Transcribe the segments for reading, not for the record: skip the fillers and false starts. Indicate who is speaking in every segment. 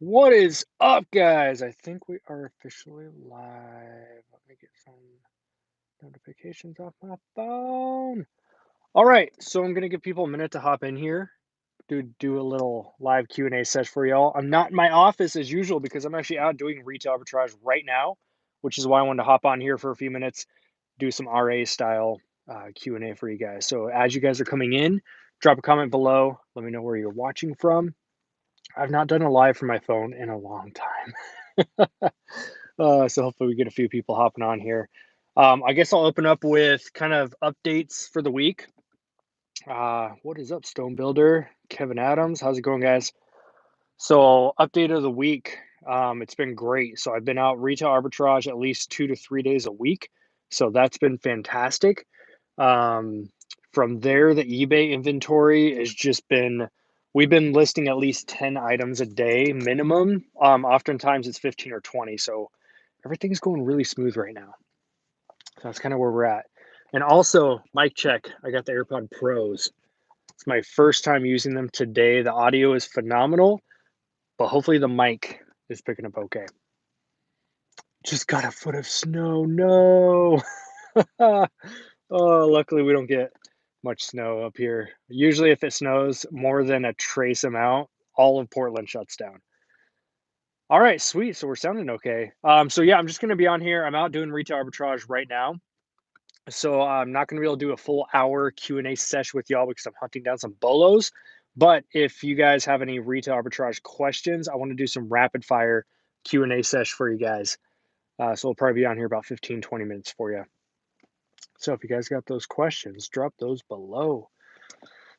Speaker 1: What is up, guys? I think we are officially live. Let me get some notifications off my phone. All right, so I'm gonna give people a minute to hop in here, do a little live Q&A session for y'all. I'm not in my office as usual because I'm actually out doing retail arbitrage right now, which is why I wanted to hop on here for a few minutes, do some RA style Q&A for you guys. So as you guys are coming in, drop a comment below. Let me know where you're watching from. I've not done a live from my phone in a long time. So hopefully we get a few people hopping on here. I guess I'll open up with kind of updates for the week. What is up, Stone Builder? Kevin Adams, how's it going, guys? So update of the week. It's been great. So I've been out retail arbitrage at least 2 to 3 days a week. So that's been fantastic. Um, from there, the eBay inventory has just been, we've been listing at least 10 items a day minimum. Oftentimes it's 15 or 20. So everything's going really smooth right now. So that's kind of where we're at. And also, mic check. I got the AirPod Pros. It's my first time using them today. The audio is phenomenal, but hopefully the mic is picking up okay. Just got a foot of snow. No. Oh, luckily we don't get much snow up here. Usually, if it snows more than a trace amount, all of Portland shuts down. All right, sweet. So we're sounding okay. So yeah, I'm just gonna be on here. I'm out doing retail arbitrage right now. So I'm not gonna be able to do a full hour Q&A session with y'all because I'm hunting down some bolos. But if you guys have any retail arbitrage questions, I want to do some rapid fire Q&A session for you guys. So we'll probably be on here about 15, 20 minutes for you. So if you guys got those questions, drop those below.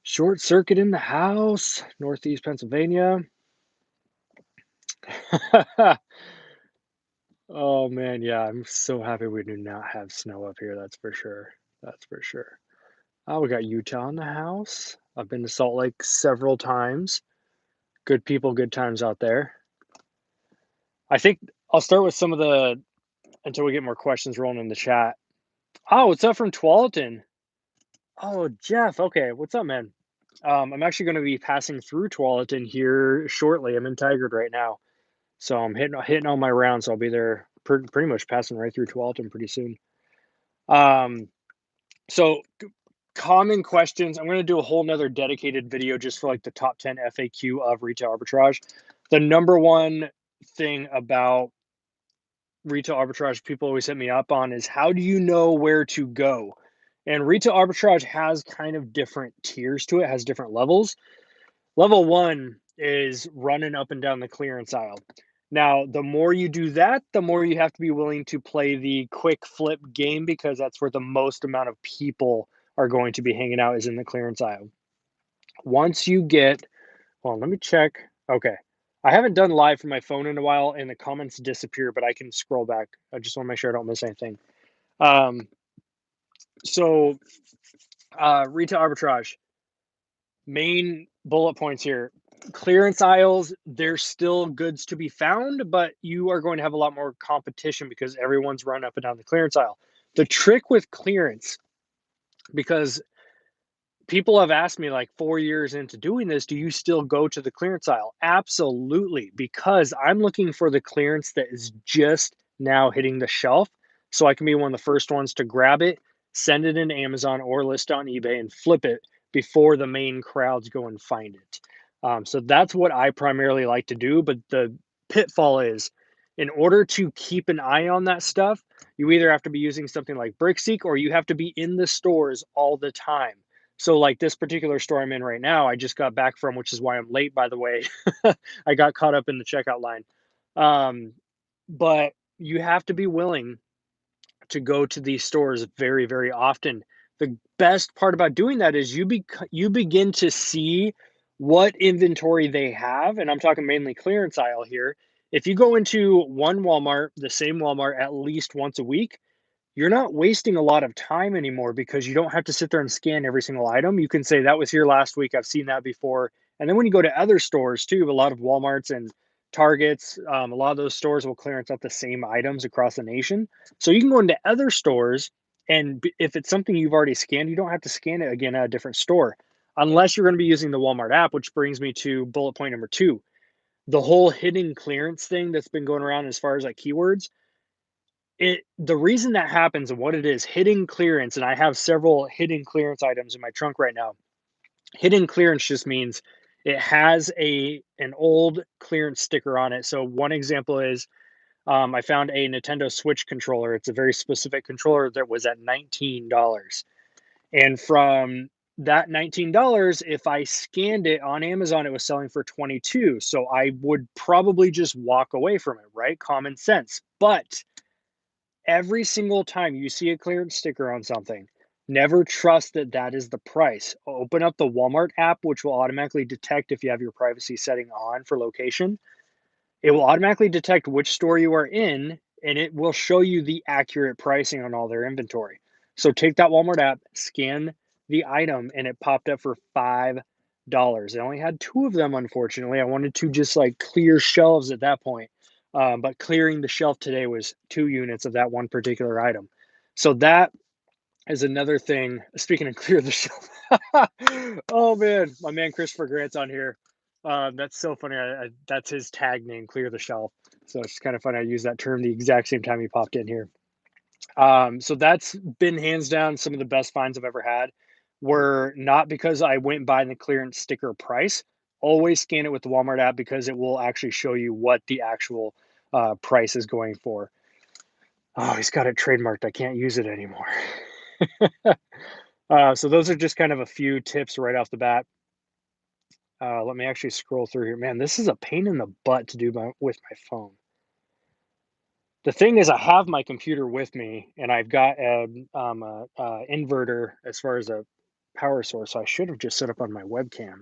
Speaker 1: Short circuit in the house, Northeast Pennsylvania. Oh man, yeah, I'm so happy we do not have snow up here. That's for sure. That's for sure. Oh, we got Utah in the house. I've been to Salt Lake several times. Good people, good times out there. I think I'll start with some of the until we get more questions rolling in the chat. Oh, what's up from Tualatin? Oh, Jeff. Okay, what's up, man? I'm actually going to be passing through Tualatin here shortly. I'm in Tigard right now, so I'm hitting all my rounds. So I'll be there pretty much passing right through Tualatin pretty soon. Um, so common questions. I'm going to do a whole nother dedicated video just for like the top 10 FAQ of retail arbitrage. The number one thing about retail arbitrage people always hit me up on is how do you know where to go? And retail arbitrage has kind of different tiers to it, has different levels. Level one is running up and down the clearance aisle. Now, the more you do that, the more you have to be willing to play the quick flip game because that's where the most amount of people are going to be hanging out is in the clearance aisle. Once you get, well, let me check. Okay. I haven't done live from my phone in a while and the comments disappear, but I can scroll back. I just want to make sure I don't miss anything. Um, so, retail arbitrage, main bullet points here. Clearance aisles, there's still goods to be found, but you are going to have a lot more competition because everyone's run up and down the clearance aisle. The trick with clearance, because people have asked me like 4 years into doing this, do you still go to the clearance aisle? Absolutely, because I'm looking for the clearance that is just now hitting the shelf. So I can be one of the first ones to grab it, send it into Amazon or list on eBay and flip it before the main crowds go and find it. So that's what I primarily like to do. But the pitfall is in order to keep an eye on that stuff, you either have to be using something like BrickSeek or you have to be in the stores all the time. So, like this particular store I'm in right now, I just got back from, which is why I'm late, by the way. I got caught up in the checkout line. Um, but you have to be willing to go to these stores very, very often. The best part about doing that is you begin to see what inventory they have, and I'm talking mainly clearance aisle here. If you go into one Walmart, the same Walmart at least once a week, you're not wasting a lot of time anymore because you don't have to sit there and scan every single item. You can say that was here last week. I've seen that before. And then when you go to other stores too, a lot of Walmarts and Targets, a lot of those stores will clearance out the same items across the nation. So you can go into other stores, and if it's something you've already scanned, you don't have to scan it again at a different store, unless you're going to be using the Walmart app, which brings me to bullet point number two. The whole hidden clearance thing that's been going around as far as like keywords, the reason that happens and what it is, hidden clearance, and I have several hidden clearance items in my trunk right now. Hidden clearance just means it has an old clearance sticker on it. So one example is I found a Nintendo Switch controller. It's a very specific controller that was at $19. And from that $19, if I scanned it on Amazon, it was selling for 22. So I would probably just walk away from it, right? Common sense. But every single time you see a clearance sticker on something, never trust that that is the price. Open up the Walmart app, which will automatically detect if you have your privacy setting on for location. It will automatically detect which store you are in, and it will show you the accurate pricing on all their inventory. So take that Walmart app, scan the item, and it popped up for $5. I only had two of them, unfortunately. I wanted to just like clear shelves at that point. But clearing the shelf today was 2 units of that one particular item. So that is another thing. Speaking of clear the shelf, oh man, my man Christopher Grant's on here. That's so funny. That's his tag name, clear the shelf. So it's kind of funny. I use that term the exact same time he popped in here. So that's been hands down some of the best finds I've ever had. Were not because I went by the clearance sticker price. Always scan it with the Walmart app because it will actually show you what the actual price is going for. Oh, he's got it trademarked. I can't use it anymore. So those are just kind of a few tips right off the bat. Let me actually scroll through here. Man, this is a pain in the butt to do with my phone. The thing is, I have my computer with me, and I've got a inverter as far as a power source. So I should have just set up on my webcam.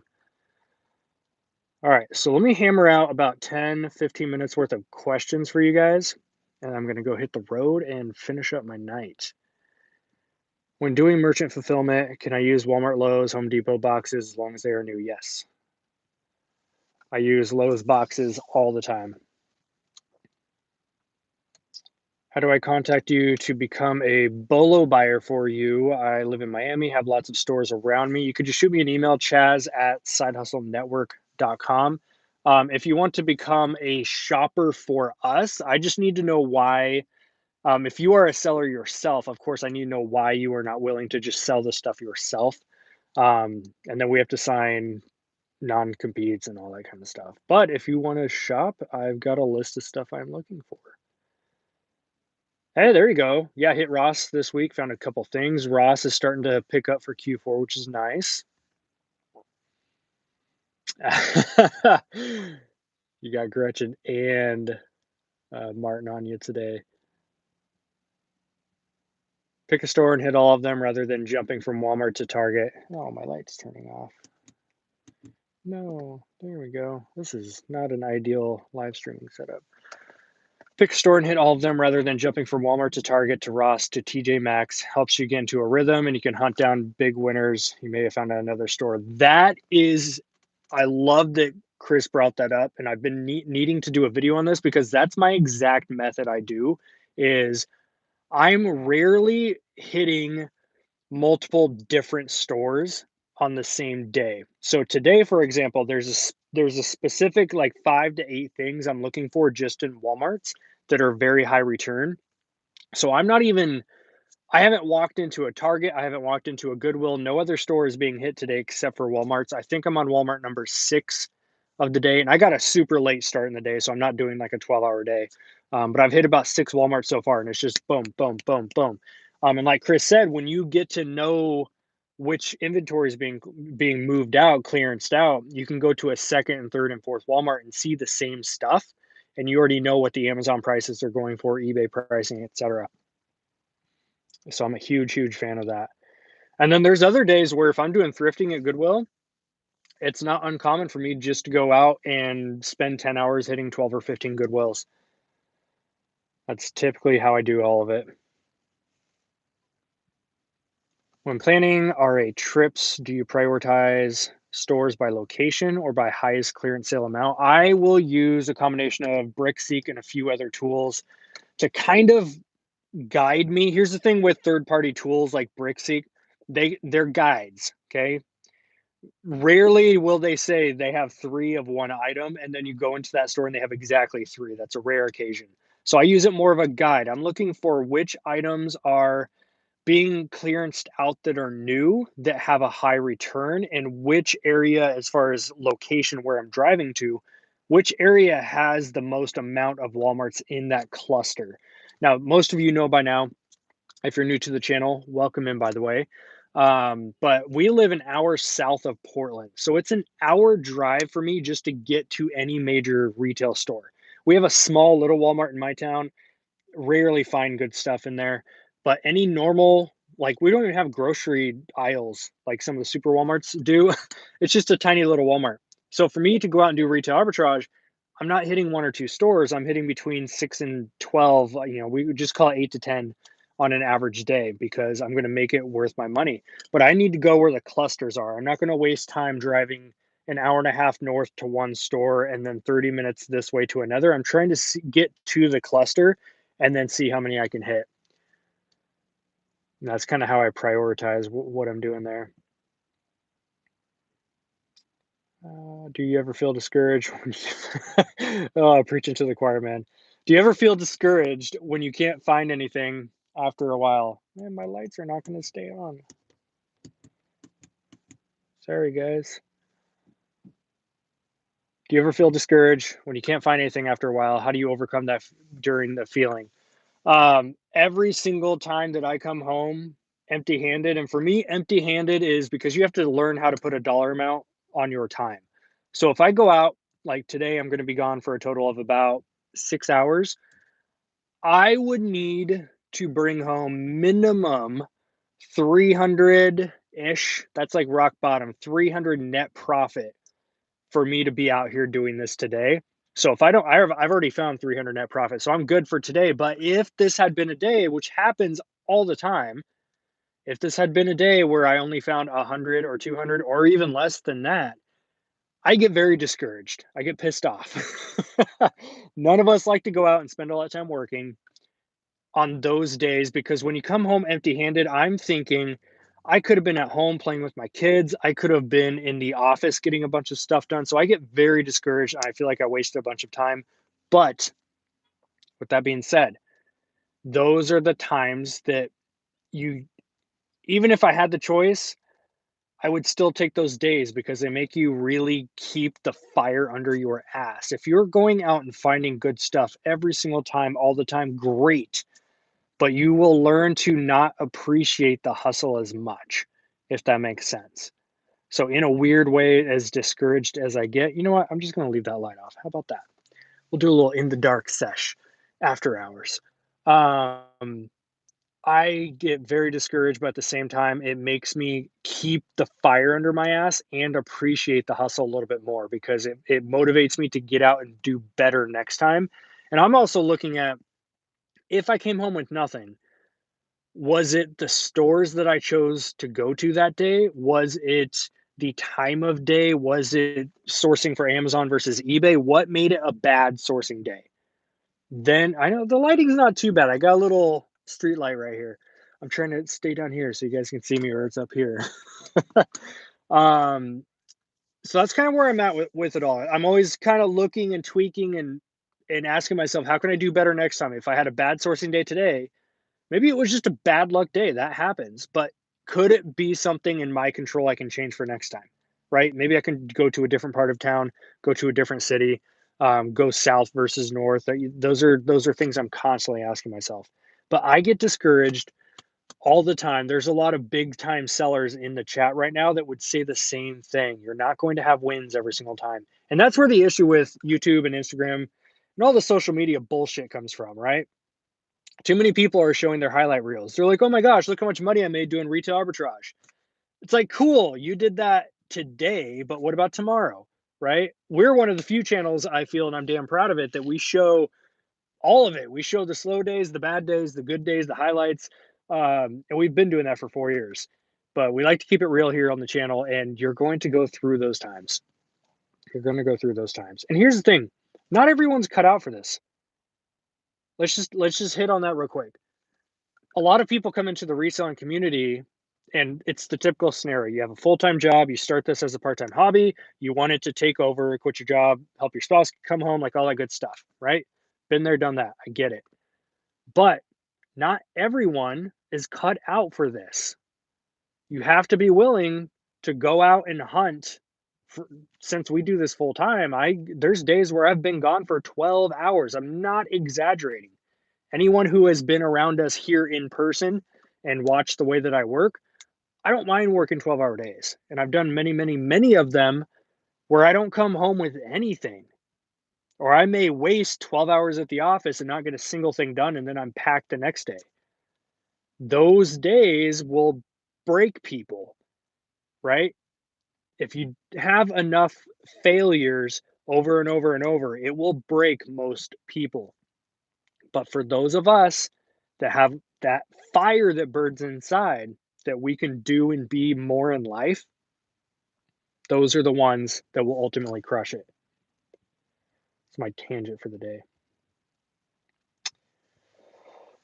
Speaker 1: All right, so let me hammer out about 10, 15 minutes worth of questions for you guys, and I'm going to go hit the road and finish up my night. When doing merchant fulfillment, can I use Walmart, Lowe's, Home Depot boxes as long as they are new? Yes. I use Lowe's boxes all the time. How do I contact you to become a Bolo buyer for you? I live in Miami, have lots of stores around me. You could just shoot me an email, chaz@sidehustlenetwork.com. If you want to become a shopper for us, I just need to know why. If you are a seller yourself, of course, I need to know why you are not willing to just sell the stuff yourself. And then we have to sign non-competes and all that kind of stuff. But if you want to shop, I've got a list of stuff I'm looking for. Hey, there you go. Yeah, hit Ross this week, found a couple things. Ross is starting to pick up for Q4, which is nice. You got Gretchen and Martin on you today. Pick a store and hit all of them rather than jumping from Walmart to Target. Oh, my light's turning off. No, there we go. This is not an ideal live streaming setup. Pick a store and hit all of them rather than jumping from Walmart to Target to Ross to TJ Maxx. Helps you get into a rhythm and you can hunt down big winners. You may have found another store. I love that Chris brought that up, and I've been needing to do a video on this because that's my exact method I do. Is I'm rarely hitting multiple different stores on the same day. So today, for example, there's a specific like 5 to 8 things I'm looking for just in Walmart's that are very high return. So I haven't walked into a Target, I haven't walked into a Goodwill. No other store is being hit today except for Walmart's. I think I'm on Walmart number 6 of the day, and I got a super late start in the day, so I'm not doing like a 12-hour day. But I've hit about 6 Walmart so far, and it's just boom, boom, boom, boom. And like Chris said, when you get to know which inventory is being moved out, clearanced out, you can go to a second and third and fourth Walmart and see the same stuff, and you already know what the Amazon prices are going for, eBay pricing, etc. So I'm a huge, huge fan of that. And then there's other days where if I'm doing thrifting at Goodwill, it's not uncommon for me just to go out and spend 10 hours hitting 12 or 15 Goodwills. That's typically how I do all of it. When planning RA trips, do you prioritize stores by location or by highest clearance sale amount? I will use a combination of BrickSeek and a few other tools to kind of guide me. Here's the thing with third-party tools like BrickSeek, they're guides, okay? Rarely will they say they have 3 of one item, and then you go into that store and they have exactly 3. That's a rare occasion. So I use it more of a guide. I'm looking for which items are being clearanced out that are new, that have a high return, and which area, as far as location where I'm driving to, which area has the most amount of Walmarts in that cluster. Now, most of you know by now, if you're new to the channel, welcome in, by the way. But we live an hour south of Portland. So it's an hour drive for me just to get to any major retail store. We have a small little Walmart in my town, rarely find good stuff in there. But any normal, like we don't even have grocery aisles like some of the super Walmarts do. It's just a tiny little Walmart. So for me to go out and do retail arbitrage, I'm not hitting one or two stores. I'm hitting between 6 and 12. We would just call it 8 to 10 on an average day because I'm going to make it worth my money. But I need to go where the clusters are. I'm not going to waste time driving an hour and a half north to one store and then 30 minutes this way to another. I'm trying to get to the cluster and then see how many I can hit. And that's kind of how I prioritize what I'm doing there. Do you ever feel discouraged when oh, preaching to the choir, man. Do you ever feel discouraged when you can't find anything after a while? Man, my lights are not going to stay on. Sorry, guys. Do you ever feel discouraged when you can't find anything after a while? How do you overcome that during the feeling? Every single time that I come home empty-handed, and for me, empty-handed is because you have to learn how to put a dollar amount on your time. So if I go out, like today, I'm going to be gone for a total of about 6 hours. I would need to bring home minimum 300 ish. That's like rock bottom, 300 net profit for me to be out here doing this today. So if I don't, I've already found 300 net profit. So I'm good for today. But if this had been a day, which happens all the time, if this had been a day where I only found 100 or 200 or even less than that, I get very discouraged. I get pissed off. None of us like to go out and spend all that time working on those days because when you come home empty handed, I'm thinking, I could have been at home playing with my kids. I could have been in the office getting a bunch of stuff done. So I get very discouraged. I feel like I wasted a bunch of time. But with that being said, those are the times that you, even if I had the choice, I would still take those days because they make you really keep the fire under your ass. If you're going out and finding good stuff every single time, all the time, great. But you will learn to not appreciate the hustle as much, if that makes sense. So, in a weird way, as discouraged as I get, you know what? I'm just going to leave that light off. How about that? We'll do a little in the dark sesh after hours. Um, I get very discouraged, but at the same time, it makes me keep the fire under my ass and appreciate the hustle a little bit more because it motivates me to get out and do better next time. And I'm also looking at if I came home with nothing, was it the stores that I chose to go to that day? Was it the time of day? Was it sourcing for Amazon versus eBay? What made it a bad sourcing day? Then I know the lighting's not too bad. I got a little street light right here. I'm trying to stay down here so you guys can see me or it's up here. um, so that's kind of where I'm at with it all. I'm always kind of looking and tweaking and asking myself, how can I do better next time? If I had a bad sourcing day today, maybe it was just a bad luck day. That happens. But could it be something in my control I can change for next time? Right? Maybe I can go to a different part of town, go to a different city, go south versus north. Those are things I'm constantly asking myself. But I get discouraged all the time. There's a lot of big time sellers in the chat right now that would say the same thing. You're not going to have wins every single time. And that's where the issue with YouTube and Instagram and all the social media bullshit comes from, right? Too many people are showing their highlight reels. They're like, oh my gosh, look how much money I made doing retail arbitrage. It's like, cool, you did that today, but what about tomorrow? Right? We're one of the few channels I feel, and I'm damn proud of it, that we show all of it. We show the slow days, the bad days, the good days, the highlights. And we've been doing that for 4 years. But we like to keep it real here on the channel, and you're going to go through those times. You're going to go through those times. And here's the thing, not everyone's cut out for this. Let's just hit on that real quick. A lot of people come into the reselling community And it's the typical scenario. You have a full-time job, you start this as a part-time hobby, you want it to take over, quit your job, help your spouse come home, like all that good stuff, right? Been there, done that. I get it. But not everyone is cut out for this. You have to be willing to go out and hunt. For, since we do this full time, I there's days where I've been gone for 12 hours. I'm not exaggerating. Anyone who has been around us here in person and watched the way that I work, I don't mind working 12-hour days. And I've done many, many, many of them where I don't come home with anything. Or I may waste 12 hours at the office and not get a single thing done, and then I'm packed the next day. Those days will break people, right? If you have enough failures over and over and over, it will break most people. But for those of us that have that fire that burns inside, that we can do and be more in life, those are the ones that will ultimately crush it. It's my tangent for the day.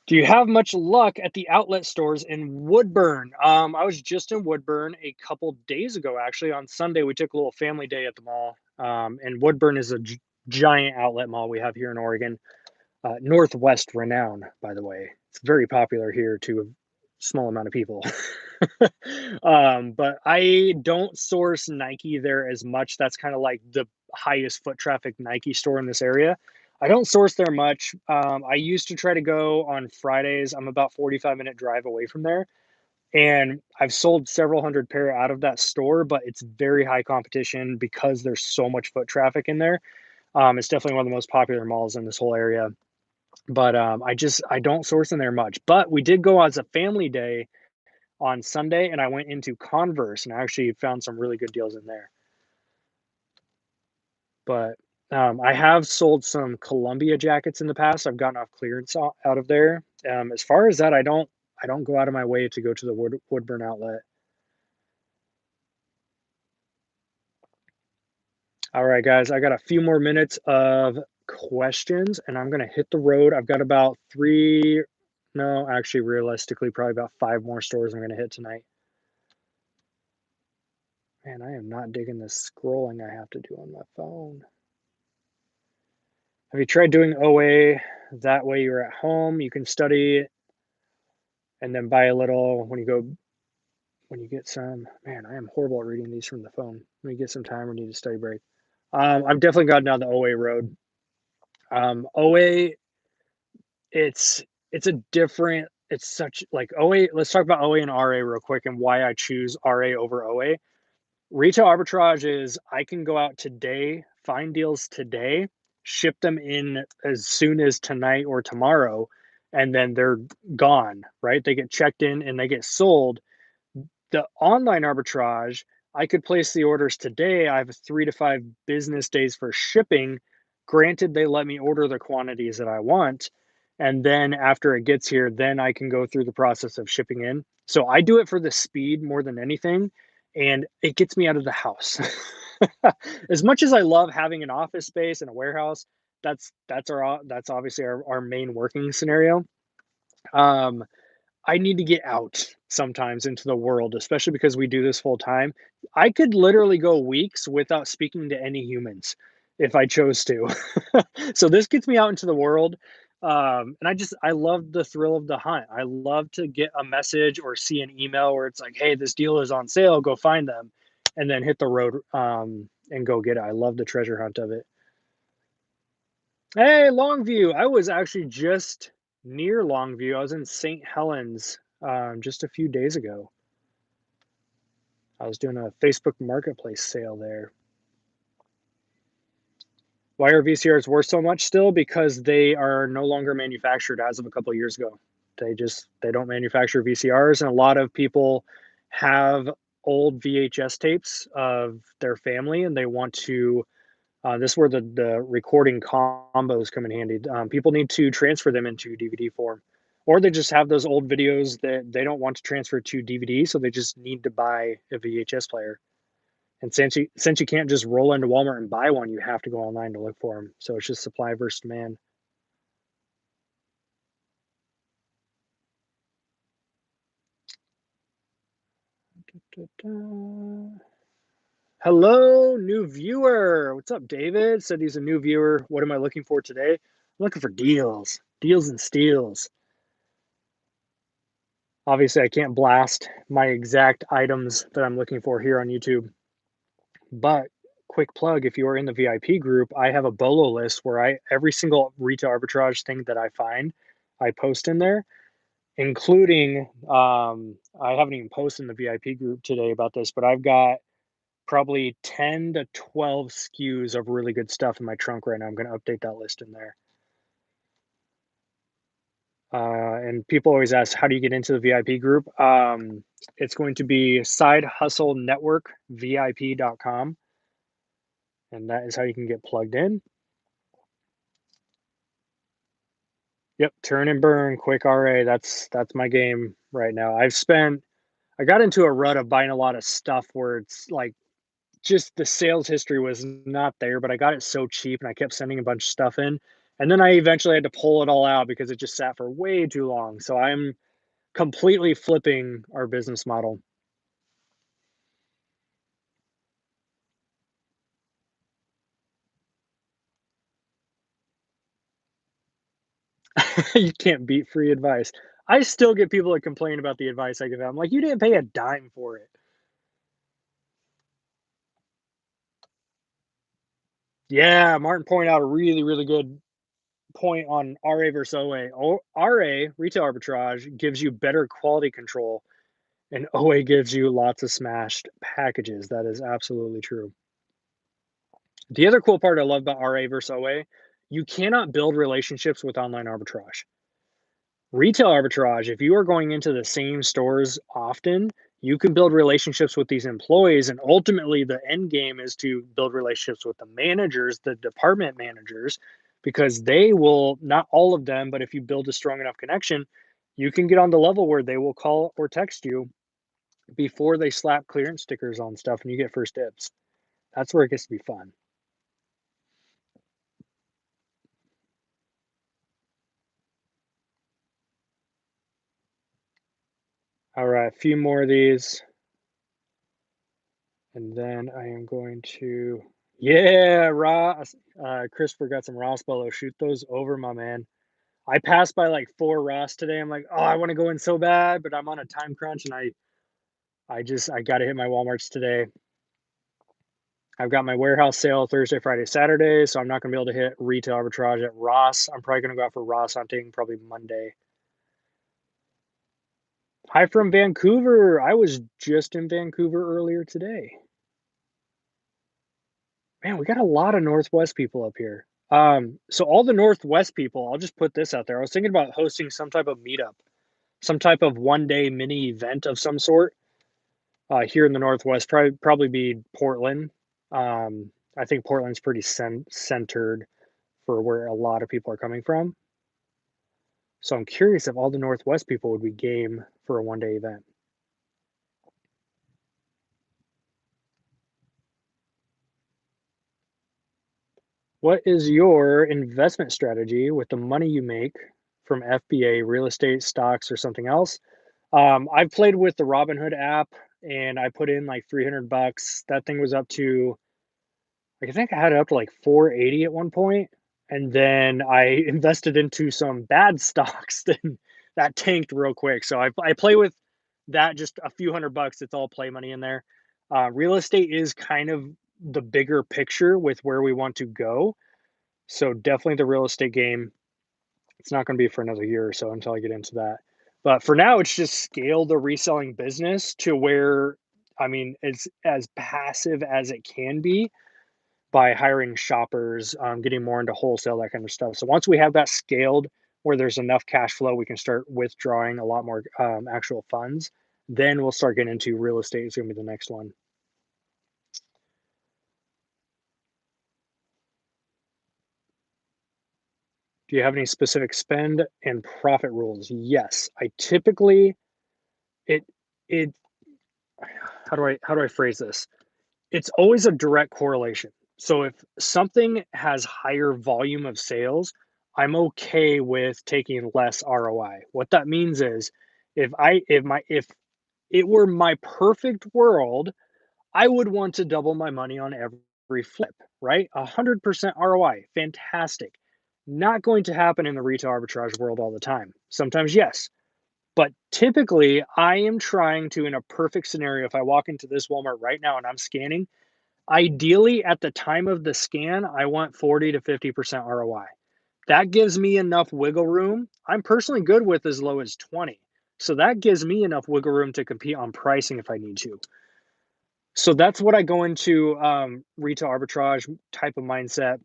Speaker 1: Do you have much luck at the outlet stores in Woodburn? I was just in Woodburn a couple days ago, actually. On Sunday, we took a little family day at the mall. And Woodburn is a giant outlet mall we have here in Oregon. Northwest renown, by the way. It's very popular here to a small amount of people. But I don't source Nike there as much. That's kind of like the highest foot traffic Nike store in this area. I don't source there much. I used to try to go on Fridays. I'm about 45-minute drive away from there. And I've sold several hundred pair out of that store, but it's very high competition because there's so much foot traffic in there. It's definitely one of the most popular malls in this whole area. But I don't source in there much. But we did go as a family day on Sunday, and I went into Converse and I actually found some really good deals in there. But I have sold some Columbia jackets in the past. I've gotten off clearance out of there. As far as that, I don't go out of my way to go to the Woodburn outlet. All right, guys, I got a few more minutes of questions, and I'm gonna hit the road. I've got about three, no, actually, realistically, probably about five more stores I'm gonna hit tonight. Man, I am not digging this scrolling I have to do on my phone. Have you tried doing OA? That way you're at home, you can study and then buy a little when you get some. Man, I am horrible at reading these from the phone. When you get some time or need a study break. I've definitely gone down the OA road. OA, it's it's a different. It's such like OA. Let's talk about OA and RA real quick and why I choose RA over OA. Retail arbitrage is I can go out today, find deals today, ship them in as soon as tonight or tomorrow, and then they're gone, right? They get checked in and they get sold. The online arbitrage, I could place the orders today. I have 3 to 5 business days for shipping. Granted, they let me order the quantities that I want. And then after it gets here, then I can go through the process of shipping in. So I do it for the speed more than anything. And it gets me out of the house. As much as I love having an office space and a warehouse, that's obviously our main working scenario. Um, I need to get out sometimes into the world, especially because we do this full time. I could literally go weeks without speaking to any humans if I chose to. So this gets me out into the world. And I love the thrill of the hunt. I love to get a message or see an email where it's like, hey, this deal is on sale, go find them, and then hit the road and go get it. I love the treasure hunt of it. Hey, Longview. I was actually just near Longview. I was in St. Helens just a few days ago. I was doing a Facebook Marketplace sale there. Why are VCRs worth so much still? Because they are no longer manufactured as of a couple of years ago. They don't manufacture VCRs, and a lot of people have old VHS tapes of their family, and they want to this is where the recording combos come in handy. People need to transfer them into DVD form, or they just have those old videos that they don't want to transfer to DVD, so they just need to buy a VHS player. And since you can't just roll into Walmart and buy one, you have to go online to look for them. So it's just supply versus demand. Da-da. Hello, new viewer. What's up, David? Said he's a new viewer. What am I looking for today? I'm looking for deals, deals and steals. Obviously, I can't blast my exact items that I'm looking for here on YouTube, but quick plug, if you are in the VIP group, I have a bolo list where I every single retail arbitrage thing that I find, I post in there, including I haven't even posted in the VIP group today about this, but I've got probably 10 to 12 SKUs of really good stuff in my trunk right now. I'm going to update that list in there. And people always ask, how do you get into the VIP group? It's going to be sidehustlenetworkvip.com, and that is how you can get plugged in. Yep, turn and burn, quick RA. That's my game right now. I got into a rut of buying a lot of stuff where it's like just the sales history was not there, but I got it so cheap and I kept sending a bunch of stuff in. And then I eventually had to pull it all out because it just sat for way too long. So I'm completely flipping our business model. You can't beat free advice. I still get people that complain about the advice I give out. I'm like, you didn't pay a dime for it. Yeah, Martin pointed out a really, really good point on RA versus OA. RA, retail arbitrage, gives you better quality control, and OA gives you lots of smashed packages. That is absolutely true. The other cool part I love about RA versus OA, you cannot build relationships with online arbitrage. Retail arbitrage, if you are going into the same stores often, you can build relationships with these employees. And ultimately, the end game is to build relationships with the managers, the department managers, because they will, not all of them, but if you build a strong enough connection, you can get on the level where they will call or text you before they slap clearance stickers on stuff and you get first dibs. That's where it gets to be fun. All right, a few more of these. And then I am going to, yeah, Ross. Christopher got some Ross Bellow. Shoot those over, my man. I passed by like four Ross today. I'm like, oh, I want to go in so bad, but I'm on a time crunch and I got to hit my Walmarts today. I've got my warehouse sale Thursday, Friday, Saturday, so I'm not going to be able to hit retail arbitrage at Ross. I'm probably going to go out for Ross hunting probably Monday. Hi from Vancouver. I was just in Vancouver earlier today. Man, we got a lot of Northwest people up here. So all the Northwest people, I'll just put this out there. I was thinking about hosting some type of meetup, some type of 1 day mini event of some sort here in the Northwest. Probably be Portland. I think Portland's pretty centered for where a lot of people are coming from. So I'm curious if all the Northwest people would be game for a 1 day event. What is your investment strategy with the money you make from FBA, real estate, stocks, or something else? I've played with the Robinhood app and I put in like 300 bucks. That thing was up to, I think I had it up to like 480 at one point, and then I invested into some bad stocks. Then that tanked real quick. So I play with that, just a few $100. It's all play money in there. Real estate is kind of the bigger picture with where we want to go. So definitely the real estate game. It's not going to be for another year or so until I get into that. But for now, it's just scale the reselling business to where, I mean, it's as passive as it can be by hiring shoppers, getting more into wholesale, that kind of stuff. So once we have that scaled where there's enough cash flow, we can start withdrawing a lot more actual funds. Then we'll start getting into real estate. Is going to be the next one. Do you have any specific spend and profit rules? Yes, I typically it it how do I phrase this? It's always a direct correlation. So if something has higher volume of sales, I'm okay with taking less ROI. What that means is if it were my perfect world, I would want to double my money on every flip, right? 100% ROI, fantastic. Not going to happen in the retail arbitrage world all the time. Sometimes, yes. But typically, I am trying to, in a perfect scenario, if I walk into this Walmart right now and I'm scanning, ideally at the time of the scan, I want 40 to 50% ROI. That gives me enough wiggle room. I'm personally good with as low as 20. So that gives me enough wiggle room to compete on pricing if I need to. So that's what I go into retail arbitrage type of mindset.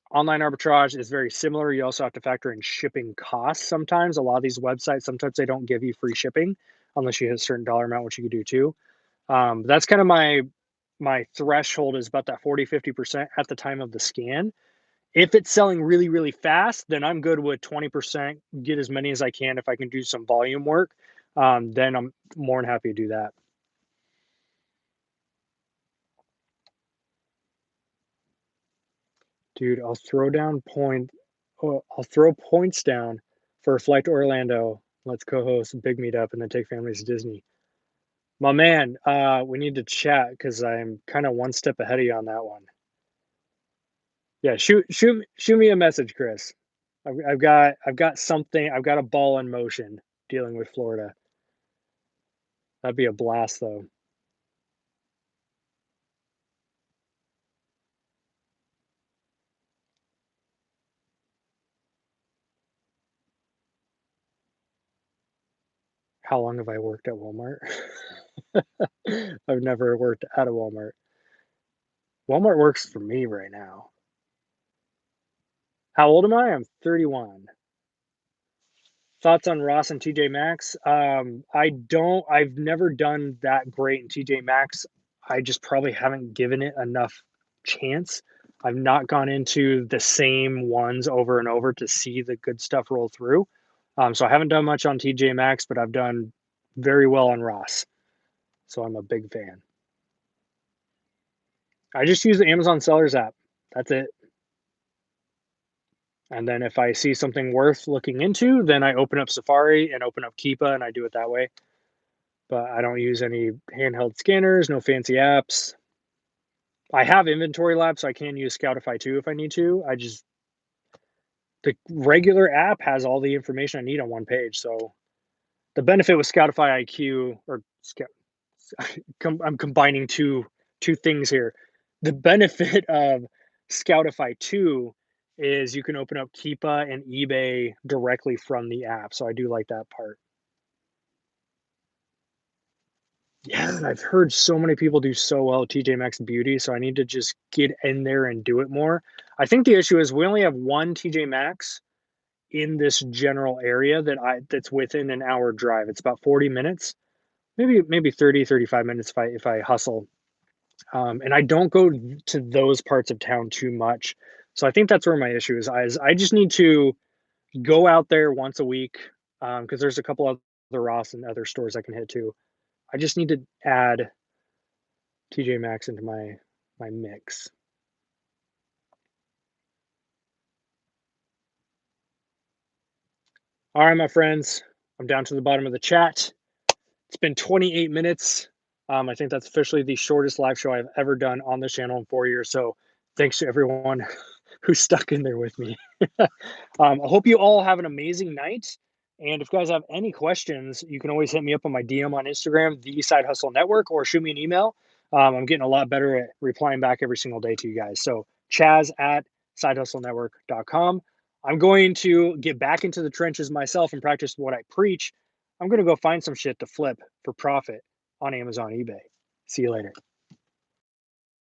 Speaker 1: Online arbitrage is very similar. You also have to factor in shipping costs sometimes. A lot of these websites, sometimes they don't give you free shipping unless you hit a certain dollar amount, which you can do too. That's kind of my threshold is about that 40, 50% at the time of the scan. If it's selling really, really fast, then I'm good with 20%, get as many as I can. If I can do some volume work, then I'm more than happy to do that. Dude, I'll throw points down for a flight to Orlando. Let's co-host a big meetup and then take families to Disney. My man, we need to chat because I'm kind of one step ahead of you on that one. Yeah, shoot me a message, Chris. I've got something. I've got a ball in motion dealing with Florida. That'd be a blast, though. How long have I worked at Walmart? I've never worked at a Walmart. Walmart works for me right now. How old am I? I'm 31. Thoughts on Ross and TJ Maxx? I've never done that great in TJ Maxx. I just probably haven't given it enough chance. I've not gone into the same ones over and over to see the good stuff roll through. So I haven't done much on TJ Maxx, but I've done very well on Ross. So I'm a big fan. I just use the Amazon Sellers app. That's it. And then if I see something worth looking into, then I open up Safari and open up Keepa and I do it that way. But I don't use any handheld scanners, no fancy apps. I have Inventory Lab, so I can use Scoutify too if I need to. The regular app has all the information I need on one page. So the benefit with Scoutify IQ or I'm combining two things here. The benefit of Scoutify 2 is you can open up Keepa and eBay directly from the app. So I do like that part. Yeah, I've heard so many people do so well at TJ Maxx Beauty, so I need to just get in there and do it more. I think the issue is we only have one TJ Maxx in this general area that's within an hour drive. It's about 40 minutes, maybe 30, 35 minutes if I hustle. And I don't go to those parts of town too much. So I think that's where my issue is I just need to go out there once a week because there's a couple other Ross and other stores I can hit too. I just need to add TJ Maxx into my mix. All right, my friends, I'm down to the bottom of the chat. It's been 28 minutes. I think that's officially the shortest live show I've ever done on this channel in 4 years. So thanks to everyone who stuck in there with me. I hope you all have an amazing night. And if you guys have any questions, you can always hit me up on my DM on Instagram, the Side Hustle Network, or shoot me an email. I'm getting a lot better at replying back every single day to you guys. So Chaz at sidehustlenetwork.com. I'm going to get back into the trenches myself and practice what I preach. I'm going to go find some shit to flip for profit on Amazon, eBay. See you later.